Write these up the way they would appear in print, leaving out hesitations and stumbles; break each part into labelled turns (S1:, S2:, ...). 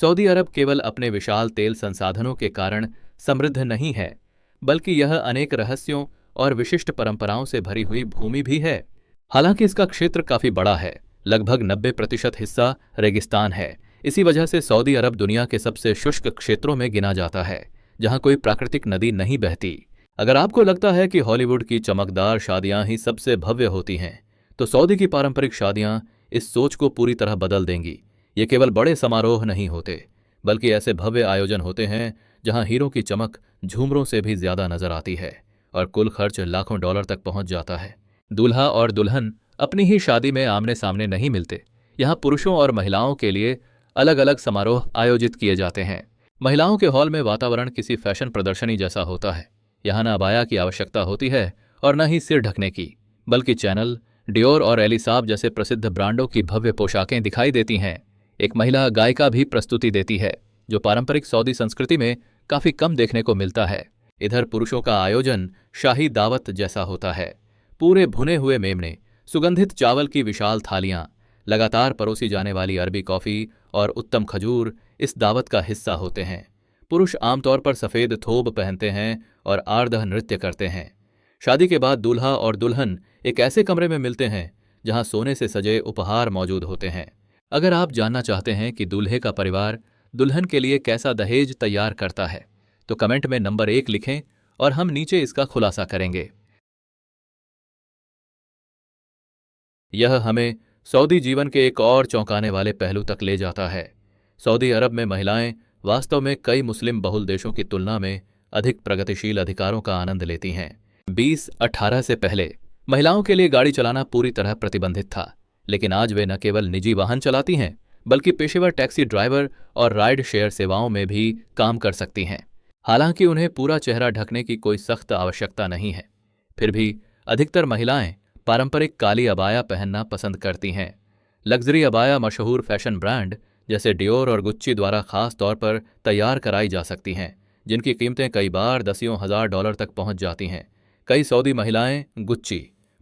S1: Saudi अरब केवल अपने विशाल तेल संसाधनों के कारण समृद्ध नहीं है, बल्कि यह अनेक रहस्यों और विशिष्ट परंपराओं से भरी हुई भूमि भी है। हालांकि इसका क्षेत्र काफी बड़ा है, लगभग 90% हिस्सा रेगिस्तान है। इसी वजह से सऊदी अरब दुनिया के सबसे शुष्क क्षेत्रों में गिना जाता है, जहां कोई प्राकृतिक नदी नहीं बहती। अगर आपको लगता है कि हॉलीवुड की चमकदार शादियां ही सबसे भव्य होती हैं, तो सऊदी की पारंपरिक शादियां इस सोच को पूरी तरह बदल देंगी। ये केवल बड़े समारोह नहीं होते, बल्कि ऐसे भव्य आयोजन होते हैं जहां हीरों की चमक झूमरों से भी ज्यादा नजर आती है और कुल खर्च लाखों डॉलर तक पहुंच जाता है। दूल्हा और दुल्हन अपनी ही शादी में आमने सामने नहीं मिलते। यहाँ पुरुषों और महिलाओं के लिए अलग अलग समारोह आयोजित किए जाते हैं। महिलाओं के हॉल में वातावरण किसी फैशन प्रदर्शनी जैसा होता है। यहाँ न अबाया की आवश्यकता होती है और न ही सिर ढकने की, बल्कि चैनल, डियोर और एलिसाब जैसे प्रसिद्ध ब्रांडों की भव्य पोशाकें दिखाई देती हैं। एक महिला गायिका भी प्रस्तुति देती है, जो पारंपरिक सऊदी संस्कृति में काफी कम देखने को मिलता है। इधर पुरुषों का आयोजन शाही दावत जैसा होता है। पूरे भुने हुए मेमने, सुगंधित चावल की विशाल थालियां, लगातार परोसी जाने वाली अरबी कॉफी और उत्तम खजूर इस दावत का हिस्सा होते हैं। पुरुष आमतौर पर सफेद थोब पहनते हैं और आर्द्र नृत्य करते हैं। शादी के बाद दूल्हा और दुल्हन एक ऐसे कमरे में मिलते हैं जहां सोने से सजे उपहार मौजूद होते हैं। अगर आप जानना चाहते हैं कि दूल्हे का परिवार दुल्हन के लिए कैसा दहेज तैयार करता है, तो कमेंट में नंबर 1 लिखें और हम नीचे इसका खुलासा करेंगे। यह हमें सऊदी जीवन के एक और चौंकाने वाले पहलू तक ले जाता है। सऊदी अरब में महिलाएं वास्तव में कई मुस्लिम बहुल देशों की तुलना में अधिक प्रगतिशील अधिकारों का आनंद लेती हैं। 2018 से पहले महिलाओं के लिए गाड़ी चलाना पूरी तरह प्रतिबंधित था, लेकिन आज वे न केवल निजी वाहन चलाती हैं, बल्कि पेशेवर टैक्सी ड्राइवर और राइड शेयर सेवाओं में भी काम कर सकती हैं। हालांकि उन्हें पूरा चेहरा ढकने की कोई सख्त आवश्यकता नहीं है, फिर भी अधिकतर महिलाएं पारंपरिक काली अबाया पहनना पसंद करती हैं। लग्जरी अबाया मशहूर फैशन ब्रांड जैसे डियोर और गुच्ची द्वारा खास तौर पर तैयार कराई जा सकती हैं, जिनकी कीमतें कई बार दसियों हजार डॉलर तक पहुंच जाती हैं। कई सऊदी महिलाएं गुच्ची,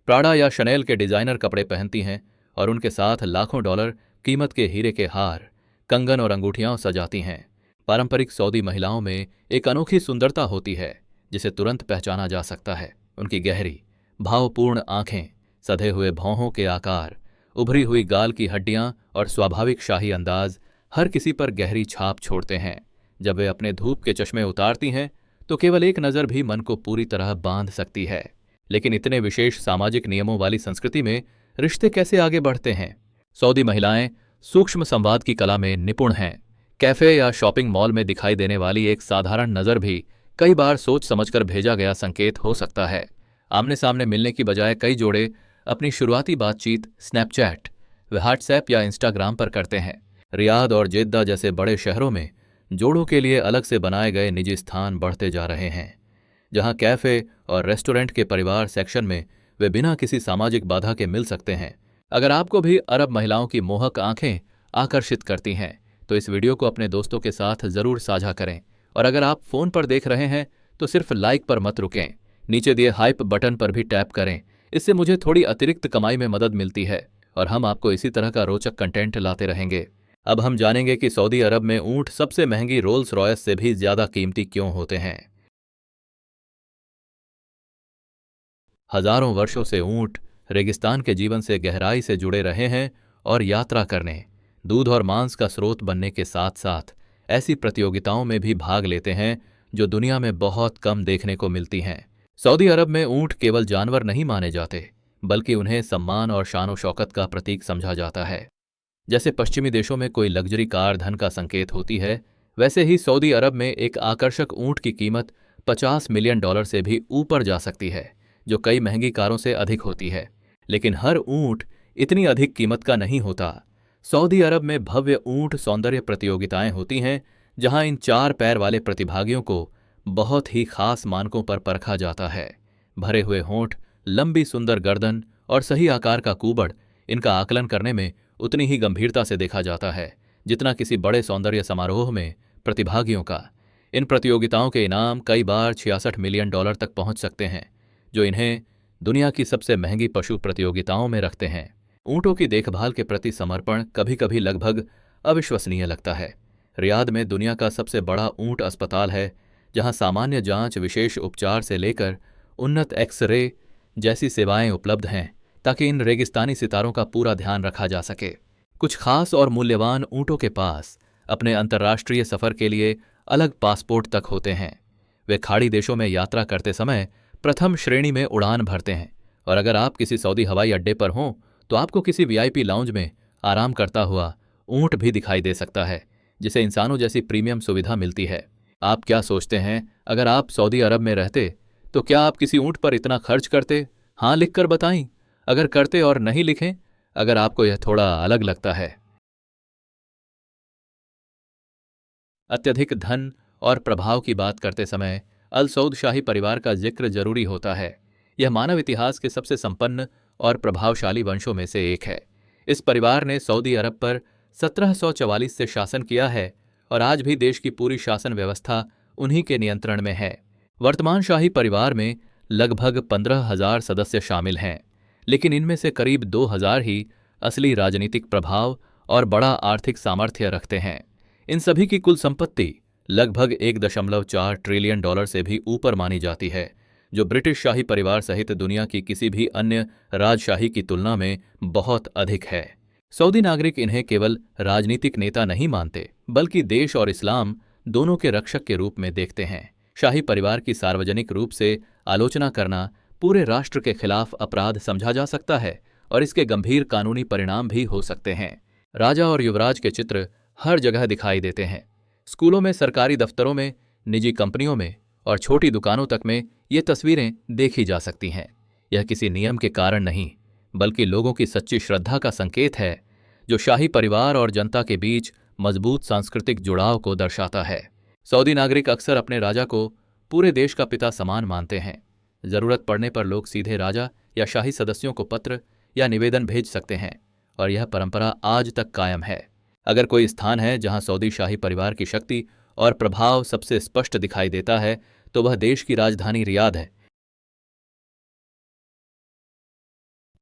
S1: प्राडा या शनेल के डिजाइनर कपड़े पहनती हैं और उनके साथ लाखों डॉलर कीमत के हीरे के हार, कंगन और अंगूठियां सजाती हैं। पारंपरिक सऊदी महिलाओं में एक अनोखी सुंदरता होती है जिसे तुरंत पहचाना जा सकता है। उनकी गहरी, भावपूर्ण आंखें, सधे हुए भौहों के आकार, उभरी हुई गाल की हड्डियां और स्वाभाविक शाही अंदाज हर किसी पर गहरी छाप छोड़ते हैं। जब वे अपने धूप के चश्मे उतारती हैं तो केवल एक नज़र भी मन को पूरी तरह बांध सकती है। लेकिन इतने विशेष सामाजिक नियमों वाली संस्कृति में रिश्ते कैसे आगे बढ़ते हैं? सऊदी महिलाएं सूक्ष्म संवाद की कला में निपुण हैं। कैफे या शॉपिंग मॉल में दिखाई देने वाली एक साधारण नज़र भी कई बार सोच समझकर भेजा गया संकेत हो सकता है। आमने सामने मिलने की बजाय कई जोड़े अपनी शुरुआती बातचीत स्नैपचैट, व्हाट्सएप या इंस्टाग्राम पर करते हैं। रियाद और जेद्दा जैसे बड़े शहरों में जोड़ों के लिए अलग से बनाए गए निजी स्थान बढ़ते जा रहे हैं, जहां कैफे और रेस्टोरेंट के परिवार सेक्शन में वे बिना किसी सामाजिक बाधा के मिल सकते हैं। अगर आपको भी अरब महिलाओं की मोहक आंखें आकर्षित करती हैं, तो इस वीडियो को अपने दोस्तों के साथ जरूर साझा करें। और अगर आप फोन पर देख रहे हैं तो सिर्फ लाइक पर मत रुकें, नीचे दिए हाइप बटन पर भी टैप करें। इससे मुझे थोड़ी अतिरिक्त कमाई में मदद मिलती है और हम आपको इसी तरह का रोचक कंटेंट लाते रहेंगे। अब हम जानेंगे कि सऊदी अरब में ऊंट सबसे महंगी रोल्स रॉयस से भी ज्यादा कीमती क्यों होते हैं। हजारों वर्षों से ऊंट रेगिस्तान के जीवन से गहराई से जुड़े रहे हैं और यात्रा करने, दूध और मांस का स्रोत बनने के साथ साथ ऐसी प्रतियोगिताओं में भी भाग लेते हैं जो दुनिया में बहुत कम देखने को मिलती हैं। सऊदी अरब में ऊंट केवल जानवर नहीं माने जाते, बल्कि उन्हें सम्मान और शान व शौकत का प्रतीक समझा जाता है। जैसे पश्चिमी देशों में कोई लग्जरी कार धन का संकेत होती है, वैसे ही सऊदी अरब में एक आकर्षक ऊंट की कीमत 50 मिलियन डॉलर से भी ऊपर जा सकती है, जो कई महंगी कारों से अधिक होती है। लेकिन हर ऊंट इतनी अधिक कीमत का नहीं होता। सऊदी अरब में भव्य ऊंट सौंदर्य प्रतियोगिताएं होती हैं, जहां इन 4 पैर वाले प्रतिभागियों को बहुत ही खास मानकों पर परखा जाता है। भरे हुए होंठ, लंबी सुंदर गर्दन और सही आकार का कूबड़, इनका आकलन करने में उतनी ही गंभीरता से देखा जाता है जितना किसी बड़े सौंदर्य समारोह में प्रतिभागियों का। इन प्रतियोगिताओं के इनाम कई बार 66 मिलियन डॉलर तक पहुंच सकते हैं, जो इन्हें दुनिया की सबसे महंगी पशु प्रतियोगिताओं में रखते हैं। ऊंटों की देखभाल के प्रति समर्पण कभी कभी लगभग अविश्वसनीय लगता है। रियाद में दुनिया का सबसे बड़ा ऊंट अस्पताल है, जहां सामान्य जांच, विशेष उपचार से लेकर उन्नत एक्स-रे जैसी सेवाएं उपलब्ध हैं, ताकि इन रेगिस्तानी सितारों का पूरा ध्यान रखा जा सके। कुछ खास और मूल्यवान ऊंटों के पास अपने अंतर्राष्ट्रीय सफर के लिए अलग पासपोर्ट तक होते हैं। वे खाड़ी देशों में यात्रा करते समय प्रथम श्रेणी में उड़ान भरते हैं, और अगर आप किसी सऊदी हवाई अड्डे पर हों तो आपको किसी वीआईपी लाउंज में आराम करता हुआ ऊंट भी दिखाई दे सकता है, जिसे इंसानों जैसी प्रीमियम सुविधा मिलती है। आप क्या सोचते हैं, अगर आप सऊदी अरब में रहते तो क्या आप किसी ऊंट पर इतना खर्च करते? हाँ लिखकर बताएं अगर करते, और नहीं लिखें अगर आपको यह थोड़ा अलग लगता है। अत्यधिक धन और प्रभाव की बात करते समय अल सऊद शाही परिवार का जिक्र जरूरी होता है। यह मानव इतिहास के सबसे संपन्न और प्रभावशाली वंशों में से एक है। इस परिवार ने सऊदी अरब पर 1744 से शासन किया है, और आज भी देश की पूरी शासन व्यवस्था उन्हीं के नियंत्रण में है। वर्तमान शाही परिवार में लगभग 15,000 सदस्य शामिल हैं, लेकिन इनमें से करीब 2,000 ही असली राजनीतिक प्रभाव और बड़ा आर्थिक सामर्थ्य रखते हैं। इन सभी की कुल संपत्ति लगभग 1.4 ट्रिलियन डॉलर से भी ऊपर मानी जाती है, जो ब्रिटिश शाही परिवार सहित दुनिया की किसी भी अन्य राजशाही की तुलना में बहुत अधिक है। सऊदी नागरिक इन्हें केवल राजनीतिक नेता नहीं मानते, बल्कि देश और इस्लाम दोनों के रक्षक के रूप में देखते हैं। शाही परिवार की सार्वजनिक रूप से आलोचना करना पूरे राष्ट्र के खिलाफ अपराध समझा जा सकता है, और इसके गंभीर कानूनी परिणाम भी हो सकते हैं। राजा और युवराज के चित्र हर जगह दिखाई देते हैं। स्कूलों में, सरकारी दफ्तरों में, निजी कंपनियों में और छोटी दुकानों तक में ये तस्वीरें देखी जा सकती हैं। यह किसी नियम के कारण नहीं, बल्कि लोगों की सच्ची श्रद्धा का संकेत है, जो शाही परिवार और जनता के बीच मजबूत सांस्कृतिक जुड़ाव को दर्शाता है। सऊदी नागरिक अक्सर अपने राजा को पूरे देश का पिता समान मानते हैं। जरूरत पड़ने पर लोग सीधे राजा या शाही सदस्यों को पत्र या निवेदन भेज सकते हैं, और यह परंपरा आज तक कायम है। अगर कोई स्थान है जहां सऊदी शाही परिवार की शक्ति और प्रभाव सबसे स्पष्ट दिखाई देता है, तो वह देश की राजधानी रियाद है।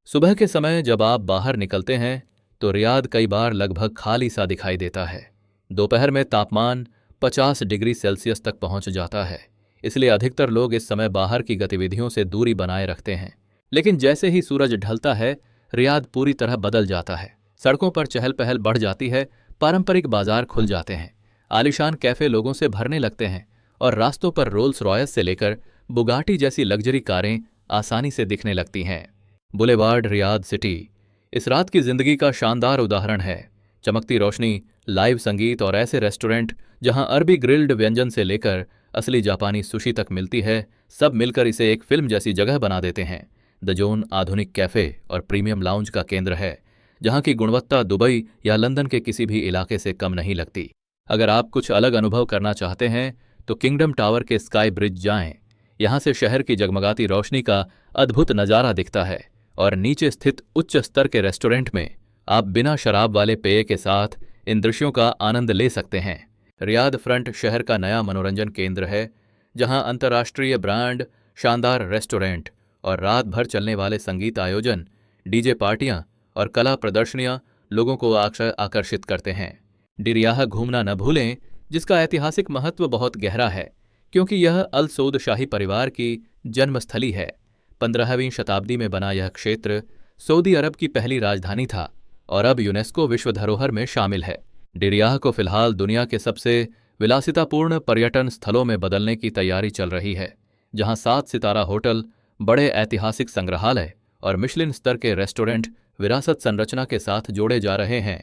S1: सुबह के समय जब आप बाहर निकलते हैं तो रियाद कई बार लगभग खाली सा दिखाई देता है। दोपहर में तापमान 50 डिग्री सेल्सियस तक पहुंच जाता है, इसलिए अधिकतर लोग इस समय बाहर की गतिविधियों से दूरी बनाए रखते हैं। लेकिन जैसे ही सूरज ढलता है, रियाद पूरी तरह बदल जाता है। सड़कों पर चहल पहल बढ़ जाती है, पारंपरिक बाजार खुल जाते हैं, आलीशान कैफे लोगों से भरने लगते हैं, और रास्तों पर रोल्स रॉयस से लेकर बुगाटी जैसी लग्जरी कारें आसानी से दिखने लगती हैं। बुलेवार्ड रियाद सिटी इस रात की जिंदगी का शानदार उदाहरण है। चमकती रोशनी, लाइव संगीत और ऐसे रेस्टोरेंट जहां अरबी ग्रिल्ड व्यंजन से लेकर असली जापानी सुशी तक मिलती है, सब मिलकर इसे एक फिल्म जैसी जगह बना देते हैं। द जोन आधुनिक कैफे और प्रीमियम लाउंज का केंद्र है, जहां की गुणवत्ता दुबई या लंदन के किसी भी इलाके से कम नहीं लगती। अगर आप कुछ अलग अनुभव करना चाहते हैं तो किंगडम टावर के स्काई ब्रिज जाएं। यहां से शहर की जगमगाती रोशनी का अद्भुत नज़ारा दिखता है, और नीचे स्थित उच्च स्तर के रेस्टोरेंट में आप बिना शराब वाले पेय के साथ इन दृश्यों का आनंद ले सकते हैं। रियाद फ्रंट शहर का नया मनोरंजन केंद्र है, जहां अंतर्राष्ट्रीय ब्रांड, शानदार रेस्टोरेंट और रात भर चलने वाले संगीत आयोजन, डीजे पार्टियां और कला प्रदर्शनियां लोगों को आकर्षित करते हैं। डिरियाह घूमना न भूलें, जिसका ऐतिहासिक महत्व बहुत गहरा है, क्योंकि यह अल सऊद शाही परिवार की जन्मस्थली है। 15वीं शताब्दी में बना यह क्षेत्र सऊदी अरब की पहली राजधानी था, और अब यूनेस्को विश्व धरोहर में शामिल है। डिरियाह को फिलहाल दुनिया के सबसे विलासितापूर्ण पर्यटन स्थलों में बदलने की तैयारी चल रही है, जहां 7 सितारा होटल, बड़े ऐतिहासिक संग्रहालय और मिशलिन स्तर के रेस्टोरेंट विरासत संरचना के साथ जोड़े जा रहे हैं।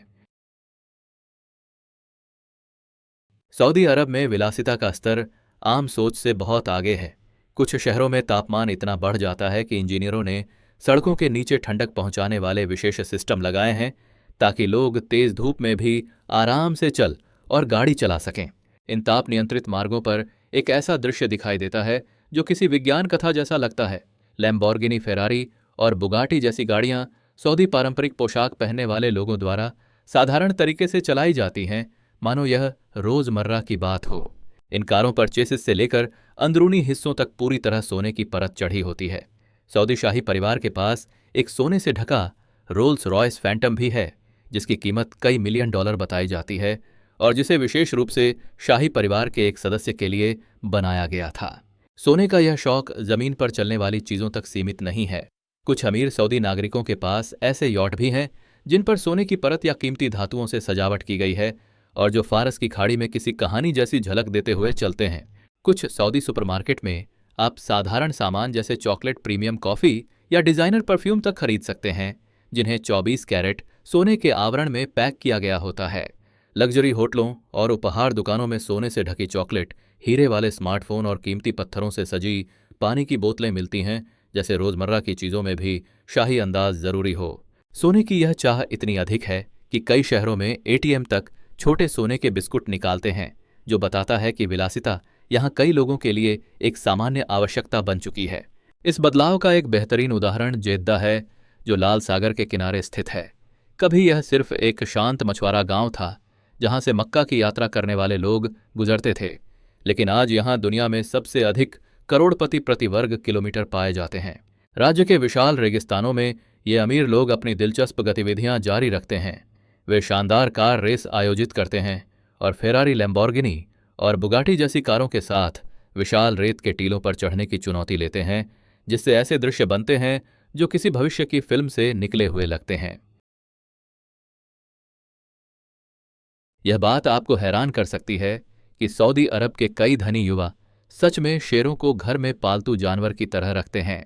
S1: सऊदी अरब में विलासिता का स्तर आम सोच से बहुत आगे है। कुछ शहरों में तापमान इतना बढ़ जाता है कि इंजीनियरों ने सड़कों के नीचे ठंडक पहुंचाने वाले विशेष सिस्टम लगाए हैं, ताकि लोग तेज धूप में भी आराम से चल और गाड़ी चला सकें। इन ताप नियंत्रित मार्गों पर एक ऐसा दृश्य दिखाई देता है जो किसी विज्ञान कथा जैसा लगता है। लैम्बोर्गिनी, फेरारी और बुगाटी जैसी गाड़ियां सऊदी पारंपरिक पोशाक पहनने वाले लोगों द्वारा साधारण तरीके से चलाई जाती हैं, मानो यह रोजमर्रा की बात हो। इन कारों पर चेसिस से लेकर अंदरूनी हिस्सों तक पूरी तरह सोने की परत चढ़ी होती है। सऊदी शाही परिवार के पास एक सोने से ढका रोल्स रॉयस फैंटम भी है, जिसकी कीमत कई मिलियन डॉलर बताई जाती है, और जिसे विशेष रूप से शाही परिवार के एक सदस्य के लिए बनाया गया था। सोने का यह शौक जमीन पर चलने वाली चीजों तक सीमित नहीं है। कुछ अमीर सऊदी नागरिकों के पास ऐसे यॉट भी हैं जिन पर सोने की परत या कीमती धातुओं से सजावट की गई है और जो फारस की खाड़ी में किसी कहानी जैसी झलक देते हुए चलते हैं। कुछ सऊदी सुपरमार्केट में आप साधारण सामान जैसे चॉकलेट, प्रीमियम कॉफी या डिजाइनर परफ्यूम तक खरीद सकते हैं जिन्हें 24 कैरेट सोने के आवरण में पैक किया गया होता है। लग्जरी होटलों और उपहार दुकानों में सोने से ढकी चॉकलेट, हीरे वाले स्मार्टफोन और कीमती पत्थरों से सजी पानी की बोतलें मिलती हैं, जैसे रोजमर्रा की चीजों में भी शाही अंदाज जरूरी हो। सोने की यह चाह इतनी अधिक है कि कई शहरों में एटीएम तक छोटे सोने के बिस्कुट निकालते हैं, जो बताता है कि विलासिता यहाँ कई लोगों के लिए एक सामान्य आवश्यकता बन चुकी है। इस बदलाव का एक बेहतरीन उदाहरण जेद्दा है, जो लाल सागर के किनारे स्थित है। कभी यह सिर्फ एक शांत मछुआरा गांव था जहां से मक्का की यात्रा करने वाले लोग गुजरते थे, लेकिन आज यहां दुनिया में सबसे अधिक करोड़पति प्रति वर्ग किलोमीटर पाए जाते हैं। राज्य के विशाल रेगिस्तानों में ये अमीर लोग अपनी दिलचस्प गतिविधियां जारी रखते हैं। वे शानदार कार रेस आयोजित करते हैं और फेरारी, लैम्बोर्गिनी और बुगाटी जैसी कारों के साथ विशाल रेत के टीलों पर चढ़ने की चुनौती लेते हैं, जिससे ऐसे दृश्य बनते हैं जो किसी भविष्य की फिल्म से निकले हुए लगते हैं। यह बात आपको हैरान कर सकती है कि सऊदी अरब के कई धनी युवा सच में शेरों को घर में पालतू जानवर की तरह रखते हैं।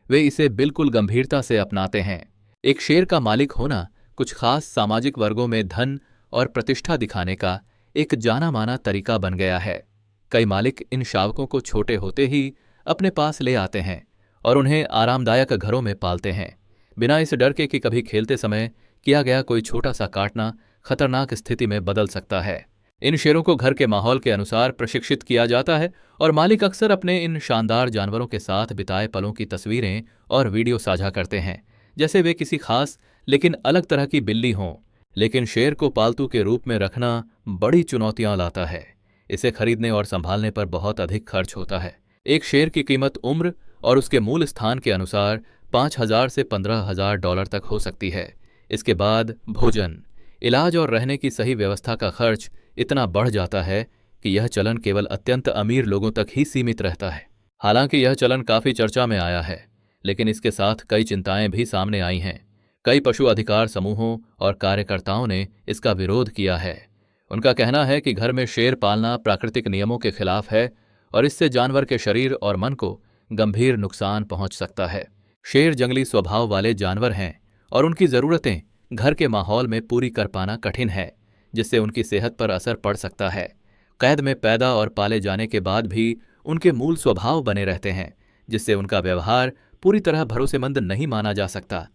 S1: वे इसे बिल्कुल गंभीरता से अपनाते हैं। एक शेर का मालिक होना कुछ खास सामाजिक वर्गों में धन और प्रतिष्ठा दिखाने का एक जाना माना तरीका बन गया है। कई मालिक इन शावकों को छोटे होते ही अपने पास ले आते हैं और उन्हें आरामदायक घरों में पालते हैं, बिना इस डर के कि कभी खेलते समय किया गया कोई छोटा सा काटना खतरनाक स्थिति में बदल सकता है। इन शेरों को घर के माहौल के अनुसार प्रशिक्षित किया जाता है और मालिक अक्सर अपने इन शानदार जानवरों के साथ बिताए पलों की तस्वीरें और वीडियो साझा करते हैं, जैसे वे किसी खास लेकिन अलग तरह की बिल्ली हों। लेकिन शेर को पालतू के रूप में रखना बड़ी चुनौतियां लाता है। इसे खरीदने और संभालने पर बहुत अधिक खर्च होता है। एक शेर की कीमत उम्र और उसके मूल स्थान के अनुसार 5,000 से 15,000 डॉलर तक हो सकती है। इसके बाद भोजन, इलाज और रहने की सही व्यवस्था का खर्च इतना बढ़ जाता है कि यह चलन केवल अत्यंत अमीर लोगों तक ही सीमित रहता है। हालांकि यह चलन काफी चर्चा में आया है, लेकिन इसके साथ कई चिंताएं भी सामने आई हैं। कई पशु अधिकार समूहों और कार्यकर्ताओं ने इसका विरोध किया है। उनका कहना है कि घर में शेर पालना प्राकृतिक नियमों के खिलाफ है और इससे जानवर के शरीर और मन को गंभीर नुकसान पहुंच सकता है। शेर जंगली स्वभाव वाले जानवर हैं और उनकी जरूरतें घर के माहौल में पूरी कर पाना कठिन है, जिससे उनकी सेहत पर असर पड़ सकता है। कैद में पैदा और पाले जाने के बाद भी उनके मूल स्वभाव बने रहते हैं, जिससे उनका व्यवहार पूरी तरह भरोसेमंद नहीं माना जा सकता।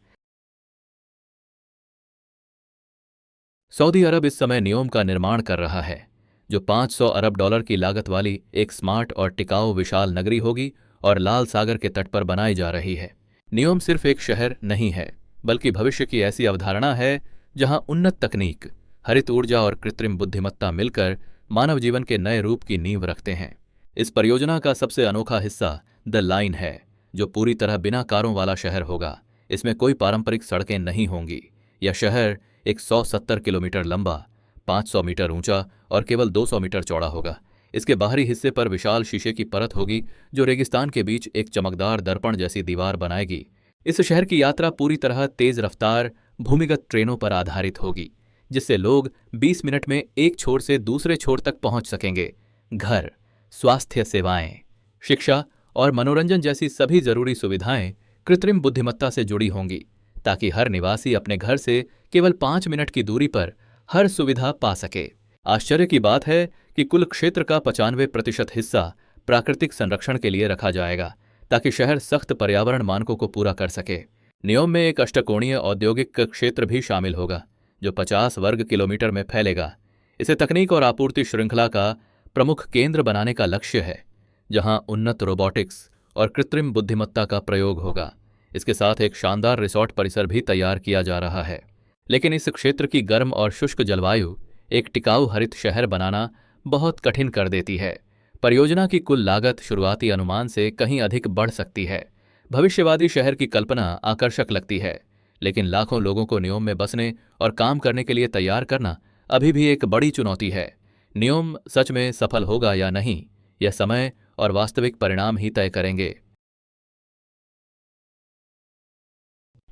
S1: सऊदी अरब इस समय नियोम का निर्माण कर रहा है, जो 500 अरब डॉलर की लागत वाली एक स्मार्ट और टिकाऊ विशाल नगरी होगी और लाल सागर के तट पर बनाई जा रही है। नियोम सिर्फ एक शहर नहीं है, बल्कि भविष्य की ऐसी अवधारणा है जहां उन्नत तकनीक, हरित ऊर्जा और कृत्रिम बुद्धिमत्ता मिलकर मानव जीवन के नए रूप की नींव रखते हैं। इस परियोजना का सबसे अनोखा हिस्सा द लाइन है, जो पूरी तरह बिना कारों वाला शहर होगा। इसमें कोई पारंपरिक सड़कें नहीं होंगी। यह शहर 170 किलोमीटर लंबा, 500 मीटर ऊंचा और केवल 200 मीटर चौड़ा होगा। इसके बाहरी हिस्से पर विशाल शीशे की परत होगी, जो रेगिस्तान के बीच एक चमकदार दर्पण जैसी दीवार बनाएगी। इस शहर की यात्रा पूरी तरह तेज रफ्तार भूमिगत ट्रेनों पर आधारित होगी, जिससे लोग 20 मिनट में एक छोर से दूसरे छोर तक पहुंच सकेंगे। घर, स्वास्थ्य सेवाएं, शिक्षा और मनोरंजन जैसी सभी जरूरी सुविधाएं कृत्रिम बुद्धिमत्ता से जुड़ी होंगी, ताकि हर निवासी अपने घर से केवल 5 मिनट की दूरी पर हर सुविधा पा सके। आश्चर्य की बात है कि कुल क्षेत्र का 95% हिस्सा प्राकृतिक संरक्षण के लिए रखा जाएगा, ताकि शहर सख्त पर्यावरण मानकों को पूरा कर सके। नियोम में एक अष्टकोणीय औद्योगिक क्षेत्र भी शामिल होगा, जो 50 वर्ग किलोमीटर में फैलेगा। इसे तकनीक और आपूर्ति श्रृंखला का प्रमुख केंद्र बनाने का लक्ष्य है, जहां उन्नत रोबोटिक्स और कृत्रिम बुद्धिमत्ता का प्रयोग होगा। इसके साथ एक शानदार रिसॉर्ट परिसर भी तैयार किया जा रहा है। लेकिन इस क्षेत्र की गर्म और शुष्क जलवायु एक टिकाऊ हरित शहर बनाना बहुत कठिन कर देती है। परियोजना की कुल लागत शुरुआती अनुमान से कहीं अधिक बढ़ सकती है। भविष्यवादी शहर की कल्पना आकर्षक लगती है, लेकिन लाखों लोगों को नियोम में बसने और काम करने के लिए तैयार करना अभी भी एक बड़ी चुनौती है। नियम सच में सफल होगा या नहीं, यह समय और वास्तविक परिणाम ही तय करेंगे।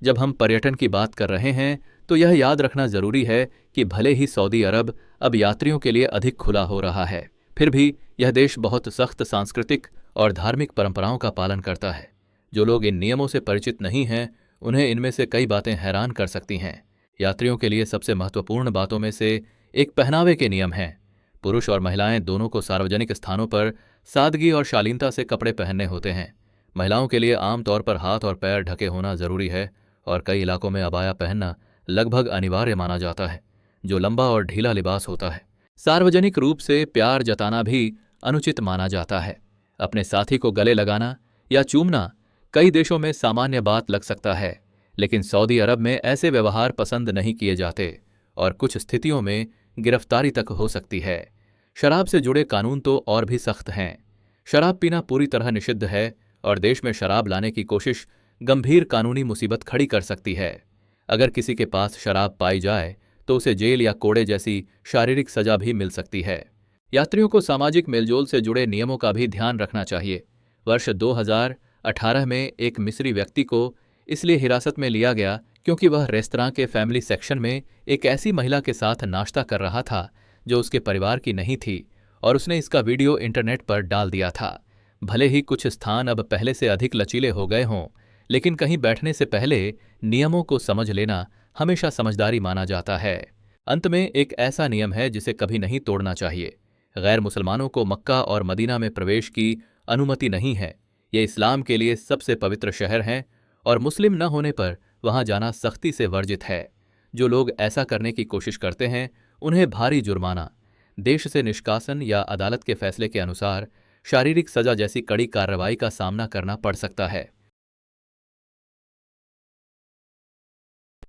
S1: जब हम पर्यटन की बात कर रहे हैं तो यह याद रखना जरूरी है कि भले ही सऊदी अरब अब यात्रियों के लिए अधिक खुला हो रहा है, फिर भी यह देश बहुत सख्त सांस्कृतिक और धार्मिक परंपराओं का पालन करता है। जो लोग इन नियमों से परिचित नहीं हैं, उन्हें इनमें से कई बातें हैरान कर सकती हैं। यात्रियों के लिए सबसे महत्वपूर्ण बातों में से एक पहनावे के नियम हैं। पुरुष और महिलाएं दोनों को सार्वजनिक स्थानों पर सादगी और शालीनता से कपड़े पहनने होते हैं। महिलाओं के लिए आमतौर पर हाथ और पैर ढके होना जरूरी है और कई इलाकों में अबाया पहनना लगभग अनिवार्य माना जाता है, जो लंबा और ढीला लिबास होता है। सार्वजनिक रूप से प्यार जताना भी अनुचित माना जाता है। अपने साथी को गले लगाना या चूमना कई देशों में सामान्य बात लग सकता है, लेकिन सऊदी अरब में ऐसे व्यवहार पसंद नहीं किए जाते और कुछ स्थितियों में गिरफ्तारी तक हो सकती है। शराब से जुड़े कानून तो और भी सख्त हैं। शराब पीना पूरी तरह निषिद्ध है और देश में शराब लाने की कोशिश गंभीर कानूनी मुसीबत खड़ी कर सकती है। अगर किसी के पास शराब पाई जाए तो उसे जेल या कोड़े जैसी शारीरिक सजा भी मिल सकती है। यात्रियों को सामाजिक मेलजोल से जुड़े नियमों का भी ध्यान रखना चाहिए। वर्ष 2018 में एक मिस्री व्यक्ति को इसलिए हिरासत में लिया गया क्योंकि वह रेस्तरां के फैमिली सेक्शन में एक ऐसी महिला के साथ नाश्ता कर रहा था जो उसके परिवार की नहीं थी और उसने इसका वीडियो इंटरनेट पर डाल दिया था। भले ही कुछ स्थान अब पहले से अधिक लचीले हो गए हों, लेकिन कहीं बैठने से पहले नियमों को समझ लेना हमेशा समझदारी माना जाता है। अंत में एक ऐसा नियम है जिसे कभी नहीं तोड़ना चाहिए। गैर मुसलमानों को मक्का और मदीना में प्रवेश की अनुमति नहीं है। ये इस्लाम के लिए सबसे पवित्र शहर हैं और मुस्लिम न होने पर वहां जाना सख्ती से वर्जित है। जो लोग ऐसा करने की कोशिश करते हैं उन्हें भारी जुर्माना, देश से निष्कासन या अदालत के फैसले के अनुसार शारीरिक सजा जैसी कड़ी कार्रवाई का सामना करना पड़ सकता है।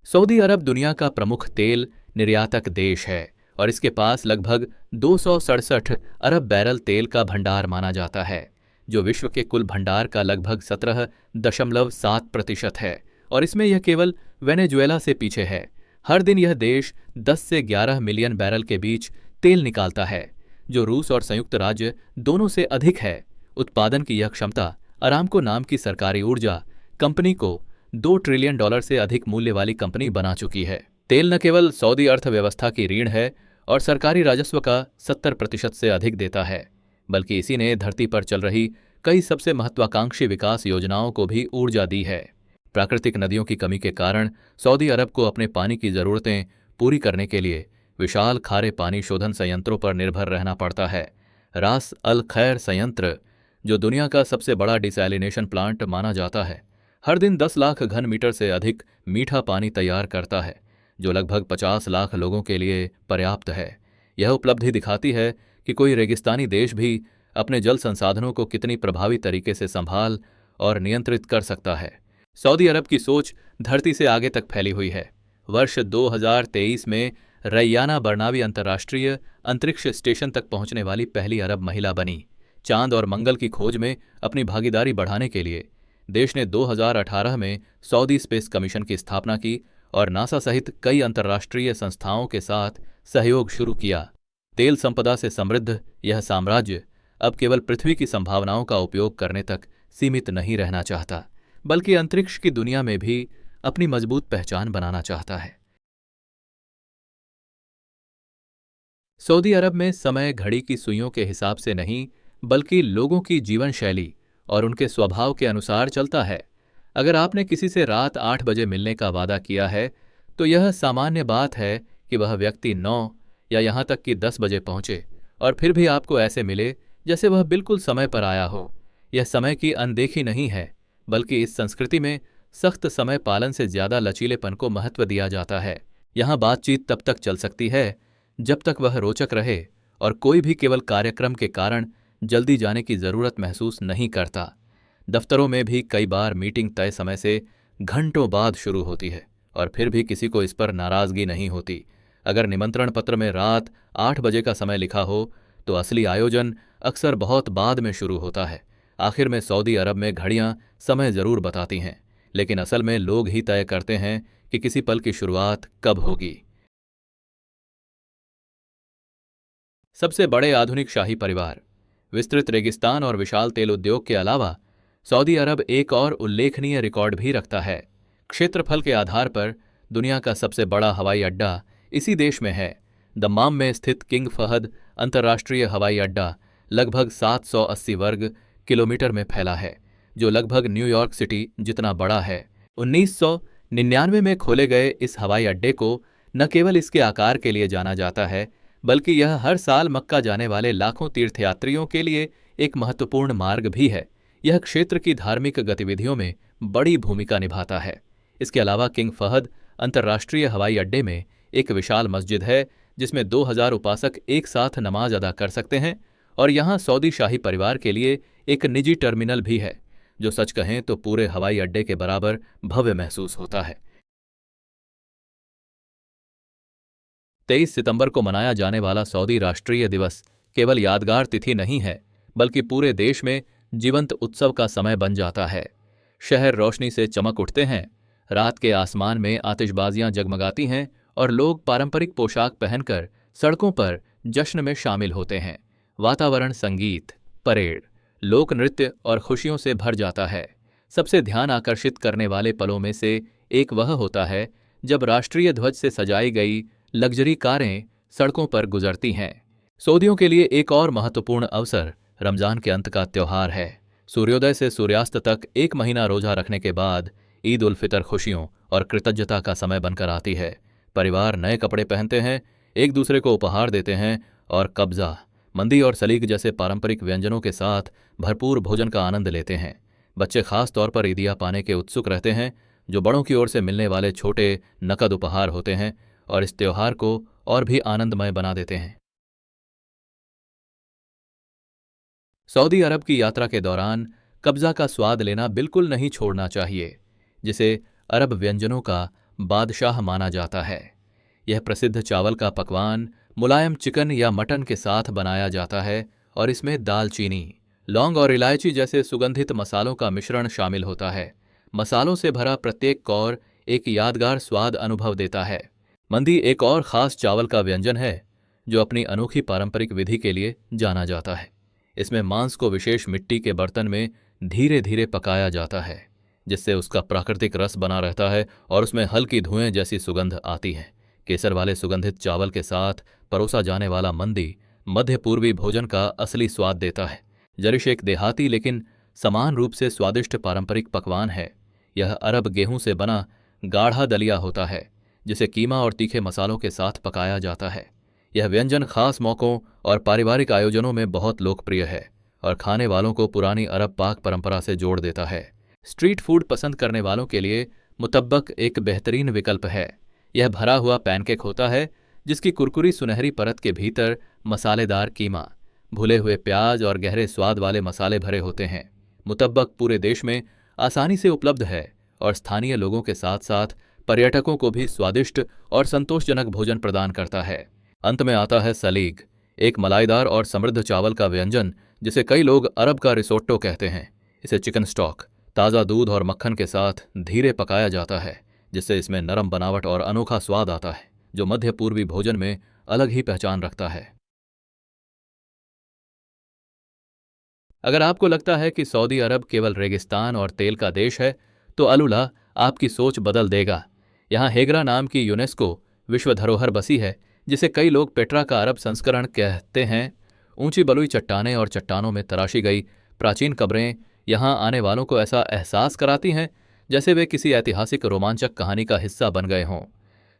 S1: सऊदी अरब दुनिया का प्रमुख तेल निर्यातक देश है और इसके पास लगभग 267 अरब बैरल तेल का भंडार माना जाता है, जो विश्व के कुल भंडार का लगभग 17.7% है और इसमें यह केवल वेनेजुएला से पीछे है। हर दिन यह देश 10 से 11 मिलियन बैरल के बीच तेल निकालता है, जो रूस और संयुक्त राज्य दोनों से अधिक है। उत्पादन की यह क्षमता अरामको नाम की सरकारी ऊर्जा कंपनी को $2 ट्रिलियन से अधिक मूल्य वाली कंपनी बना चुकी है। तेल न केवल सऊदी अर्थव्यवस्था की रीढ़ है और सरकारी राजस्व का 70% से अधिक देता है, बल्कि इसी ने धरती पर चल रही कई सबसे महत्वाकांक्षी विकास योजनाओं को भी ऊर्जा दी है। प्राकृतिक नदियों की कमी के कारण सऊदी अरब को अपने पानी की जरूरतें पूरी करने के लिए विशाल खारे पानी शोधन संयंत्रों पर निर्भर रहना पड़ता है। रास अल खैर संयंत्र, जो दुनिया का सबसे बड़ा डिसैलिनेशन प्लांट माना जाता है, हर दिन 10 लाख घन मीटर से अधिक मीठा पानी तैयार करता है, जो लगभग 50 लाख लोगों के लिए पर्याप्त है। यह उपलब्धि दिखाती है कि कोई रेगिस्तानी देश भी अपने जल संसाधनों को कितनी प्रभावी तरीके से संभाल और नियंत्रित कर सकता है। सऊदी अरब की सोच धरती से आगे तक फैली हुई है। वर्ष 2023 में रैयाना बर्नावी अंतर्राष्ट्रीय अंतरिक्ष स्टेशन तक पहुंचने वाली पहली अरब महिला बनी। चांद और मंगल की खोज में अपनी भागीदारी बढ़ाने के लिए देश ने 2018 में सऊदी स्पेस कमीशन की स्थापना की और नासा सहित कई अंतर्राष्ट्रीय संस्थाओं के साथ सहयोग शुरू किया। तेल संपदा से समृद्ध यह साम्राज्य अब केवल पृथ्वी की संभावनाओं का उपयोग करने तक सीमित नहीं रहना चाहता, बल्कि अंतरिक्ष की दुनिया में भी अपनी मजबूत पहचान बनाना चाहता है। सऊदी अरब में समय घड़ी की सुइयों के हिसाब से नहीं, बल्कि लोगों की जीवन शैली और उनके स्वभाव के अनुसार चलता है। अगर आपने किसी से रात 8 बजे मिलने का वादा किया है तो यह सामान्य बात है कि वह व्यक्ति 9 या यहाँ तक कि 10 बजे पहुंचे और फिर भी आपको ऐसे मिले जैसे वह बिल्कुल समय पर आया हो। यह समय की अनदेखी नहीं है, बल्कि इस संस्कृति में सख्त समय पालन से ज्यादा लचीलेपन को महत्व दिया जाता है। यहाँ बातचीत तब तक चल सकती है जब तक वह रोचक रहे और कोई भी केवल कार्यक्रम के कारण जल्दी जाने की जरूरत महसूस नहीं करता। दफ्तरों में भी कई बार मीटिंग तय समय से घंटों बाद शुरू होती है और फिर भी किसी को इस पर नाराजगी नहीं होती। अगर निमंत्रण पत्र में रात 8 बजे का समय लिखा हो तो असली आयोजन अक्सर बहुत बाद में शुरू होता है। आखिर में सऊदी अरब में घड़ियां समय जरूर बताती हैं, लेकिन असल में लोग ही तय करते हैं कि किसी पल की शुरुआत कब होगी। सबसे बड़े आधुनिक शाही परिवार। विस्तृत रेगिस्तान और विशाल तेल उद्योग के अलावा सऊदी अरब एक और उल्लेखनीय रिकॉर्ड भी रखता है। क्षेत्रफल के आधार पर दुनिया का सबसे बड़ा हवाई अड्डा इसी देश में है। दम्माम में स्थित किंग फहद अंतर्राष्ट्रीय हवाई अड्डा लगभग 780 वर्ग किलोमीटर में फैला है, जो लगभग न्यूयॉर्क सिटी जितना बड़ा है। 1999 में खोले गए इस हवाई अड्डे को न केवल इसके आकार के लिए जाना जाता है, बल्कि यह हर साल मक्का जाने वाले लाखों तीर्थयात्रियों के लिए एक महत्वपूर्ण मार्ग भी है। यह क्षेत्र की धार्मिक गतिविधियों में बड़ी भूमिका निभाता है। इसके अलावा किंग फहद अंतर्राष्ट्रीय हवाई अड्डे में एक विशाल मस्जिद है, जिसमें 2000 उपासक एक साथ नमाज अदा कर सकते हैं, और यहाँ सऊदी शाही परिवार के लिए एक निजी टर्मिनल भी है, जो सच कहें तो पूरे हवाई अड्डे के बराबर भव्य महसूस होता है। 23 सितंबर को मनाया जाने वाला सऊदी राष्ट्रीय दिवस केवल यादगार तिथि नहीं है, बल्कि पूरे देश में जीवंत उत्सव का समय बन जाता है। शहर रोशनी से चमक उठते हैं, रात के आसमान में आतिशबाजियां जगमगाती हैं और लोग पारंपरिक पोशाक पहनकर सड़कों पर जश्न में शामिल होते हैं। वातावरण संगीत, परेड, लोक नृत्य और खुशियों से भर जाता है। सबसे ध्यान आकर्षित करने वाले पलों में से एक वह होता है जब राष्ट्रीय ध्वज से सजाई गई लग्जरी कारें सड़कों पर गुजरती हैं। सऊदियों के लिए एक और महत्वपूर्ण अवसर रमजान के अंत का त्योहार है। सूर्योदय से सूर्यास्त तक एक महीना रोजा रखने के बाद ईद उल फितर खुशियों और कृतज्ञता का समय बनकर आती है। परिवार नए कपड़े पहनते हैं, एक दूसरे को उपहार देते हैं और कब्जा, मंदी और सलीक जैसे पारंपरिक व्यंजनों के साथ भरपूर भोजन का आनंद लेते हैं। बच्चे खास तौर पर ईदिया पाने के उत्सुक रहते हैं, जो बड़ों की ओर से मिलने वाले छोटे नकद उपहार होते हैं और इस त्योहार को और भी आनंदमय बना देते हैं। सऊदी अरब की यात्रा के दौरान कब्जा का स्वाद लेना बिल्कुल नहीं छोड़ना चाहिए, जिसे अरब व्यंजनों का बादशाह माना जाता है। यह प्रसिद्ध चावल का पकवान मुलायम चिकन या मटन के साथ बनाया जाता है और इसमें दालचीनी, लौंग और इलायची जैसे सुगंधित मसालों का मिश्रण शामिल होता है। मसालों से भरा प्रत्येक कौर एक यादगार स्वाद अनुभव देता है। मंदी एक और खास चावल का व्यंजन है, जो अपनी अनोखी पारंपरिक विधि के लिए जाना जाता है। इसमें मांस को विशेष मिट्टी के बर्तन में धीरे धीरे पकाया जाता है, जिससे उसका प्राकृतिक रस बना रहता है और उसमें हल्की धुएं जैसी सुगंध आती है। केसर वाले सुगंधित चावल के साथ परोसा जाने वाला मंदी मध्य पूर्वी भोजन का असली स्वाद देता है। जरिश एक देहाती लेकिन समान रूप से स्वादिष्ट पारंपरिक पकवान है। यह अरब गेहूं से बना गाढ़ा दलिया होता है, जिसे कीमा और तीखे मसालों के साथ पकाया जाता है। यह व्यंजन खास मौक़ों और पारिवारिक आयोजनों में बहुत लोकप्रिय है और खाने वालों को पुरानी अरब पाक परंपरा से जोड़ देता है। स्ट्रीट फूड पसंद करने वालों के लिए मुतब्बक एक बेहतरीन विकल्प है। यह भरा हुआ पैनकेक होता है, जिसकी कुरकुरी सुनहरी परत के भीतर मसालेदार कीमा, भुले हुए प्याज और गहरे स्वाद वाले मसाले भरे होते हैं। मुतब्बक पूरे देश में आसानी से उपलब्ध है और स्थानीय लोगों के साथ साथ पर्यटकों को भी स्वादिष्ट और संतोषजनक भोजन प्रदान करता है। अंत में आता है सलीग, एक मलाईदार और समृद्ध चावल का व्यंजन जिसे कई लोग अरब का रिसोट्टो कहते हैं। इसे चिकन स्टॉक, ताज़ा दूध और मक्खन के साथ धीरे पकाया जाता है, जिससे इसमें नरम बनावट और अनोखा स्वाद आता है, जो मध्य पूर्वी भोजन में अलग ही पहचान रखता है। अगर आपको लगता है कि सऊदी अरब केवल रेगिस्तान और तेल का देश है, तो अलुला आपकी सोच बदल देगा। यहाँ हेगरा नाम की यूनेस्को विश्व धरोहर बसी है, जिसे कई लोग पेट्रा का अरब संस्करण कहते हैं। ऊंची बलुई चट्टानें और चट्टानों में तराशी गई प्राचीन कब्रें यहाँ आने वालों को ऐसा एहसास कराती हैं जैसे वे किसी ऐतिहासिक रोमांचक कहानी का हिस्सा बन गए हों।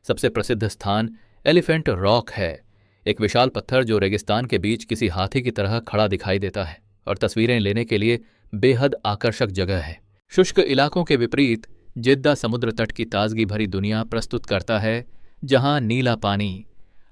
S1: सबसे प्रसिद्ध स्थान एलिफेंट रॉक है, एक विशाल पत्थर जो रेगिस्तान के बीच किसी हाथी की तरह खड़ा दिखाई देता है और तस्वीरें लेने के लिए बेहद आकर्षक जगह है। शुष्क इलाकों के विपरीत जिद्दा समुद्र तट की ताजगी भरी दुनिया प्रस्तुत करता है, जहां नीला पानी,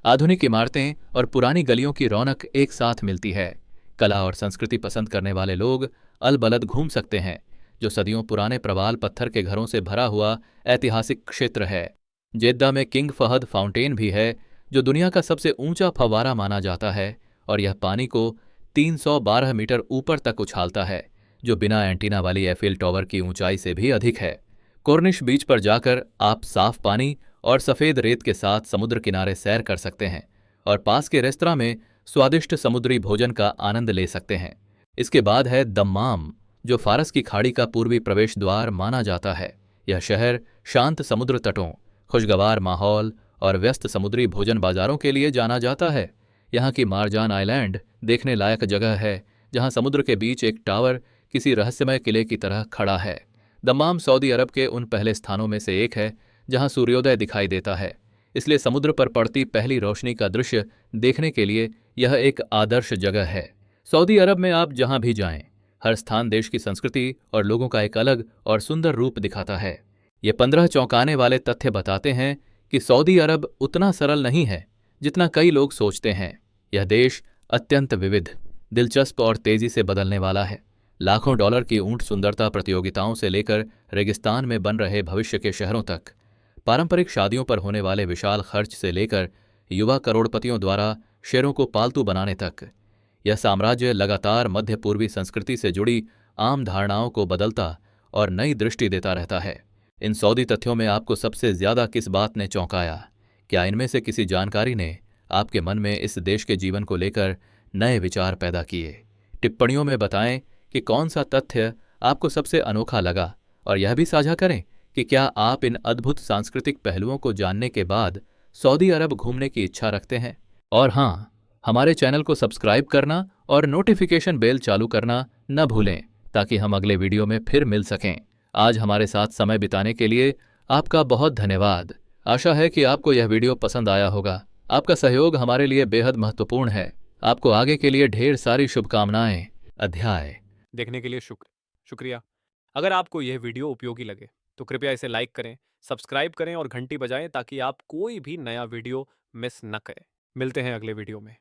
S1: आधुनिक इमारतें और पुरानी गलियों की रौनक एक साथ मिलती है। कला और संस्कृति पसंद करने वाले लोग अलबलद घूम सकते हैं, जो सदियों पुराने प्रवाल पत्थर के घरों से भरा हुआ ऐतिहासिक क्षेत्र है। जेद्दा में किंग फहद फाउंटेन भी है, जो दुनिया का सबसे ऊंचा फव्वारा माना जाता है और यह पानी को 312 मीटर ऊपर तक उछालता है, जो बिना एंटीना वाली एफिल टावर की ऊंचाई से भी अधिक है। कॉर्निश बीच पर जाकर आप साफ पानी और सफ़ेद रेत के साथ समुद्र किनारे सैर कर सकते हैं और पास के रेस्तरां में स्वादिष्ट समुद्री भोजन का आनंद ले सकते हैं। इसके बाद है दम्माम, जो फारस की खाड़ी का पूर्वी प्रवेश द्वार माना जाता है। यह शहर शांत समुद्र तटों, खुशगवार माहौल और व्यस्त समुद्री भोजन बाजारों के लिए जाना जाता है। यहाँ की मारजान आइलैंड देखने लायक जगह है, जहाँ समुद्र के बीच एक टावर किसी रहस्यमय किले की तरह खड़ा है। दम्माम सऊदी अरब के उन पहले स्थानों में से एक है जहाँ सूर्योदय दिखाई देता है, इसलिए समुद्र पर पड़ती पहली रोशनी का दृश्य देखने के लिए यह एक आदर्श जगह है। सऊदी अरब में आप जहाँ भी जाएं, हर स्थान देश की संस्कृति और लोगों का एक अलग और सुंदर रूप दिखाता है। ये 15 चौंकाने वाले तथ्य बताते हैं कि सऊदी अरब उतना सरल नहीं है जितना कई लोग सोचते हैं। यह देश अत्यंत विविध, दिलचस्प और तेजी से बदलने वाला है। लाखों डॉलर की ऊंट सुंदरता प्रतियोगिताओं से लेकर रेगिस्तान में बन रहे भविष्य के शहरों तक, पारंपरिक शादियों पर होने वाले विशाल खर्च से लेकर युवा करोड़पतियों द्वारा शेरों को पालतू बनाने तक, यह साम्राज्य लगातार मध्य पूर्वी संस्कृति से जुड़ी आम धारणाओं को बदलता और नई दृष्टि देता रहता है। इन सऊदी तथ्यों में आपको सबसे ज्यादा किस बात ने चौंकाया? क्या इनमें से किसी जानकारी ने आपके मन में इस देश के जीवन को लेकर नए विचार पैदा किए? टिप्पणियों में बताएं कि कौन सा तथ्य आपको सबसे अनोखा लगा, और यह भी साझा करें कि क्या आप इन अद्भुत सांस्कृतिक पहलुओं को जानने के बाद सऊदी अरब घूमने की इच्छा रखते हैं। और हाँ, हमारे चैनल को सब्सक्राइब करना और नोटिफिकेशन बेल चालू करना न भूलें, ताकि हम अगले वीडियो में फिर मिल सकें। आज हमारे साथ समय बिताने के लिए आपका बहुत धन्यवाद। आशा है कि आपको यह वीडियो पसंद आया होगा। आपका सहयोग हमारे लिए बेहद महत्वपूर्ण है। आपको आगे के लिए ढेर सारी शुभकामनाएं। अध्याय
S2: देखने के लिए शुक्रिया। अगर आपको यह वीडियो उपयोगी लगे तो कृपया इसे लाइक करें, सब्सक्राइब करें और घंटी बजाएं ताकि आप कोई भी नया वीडियो मिस न करें। मिलते हैं अगले वीडियो में।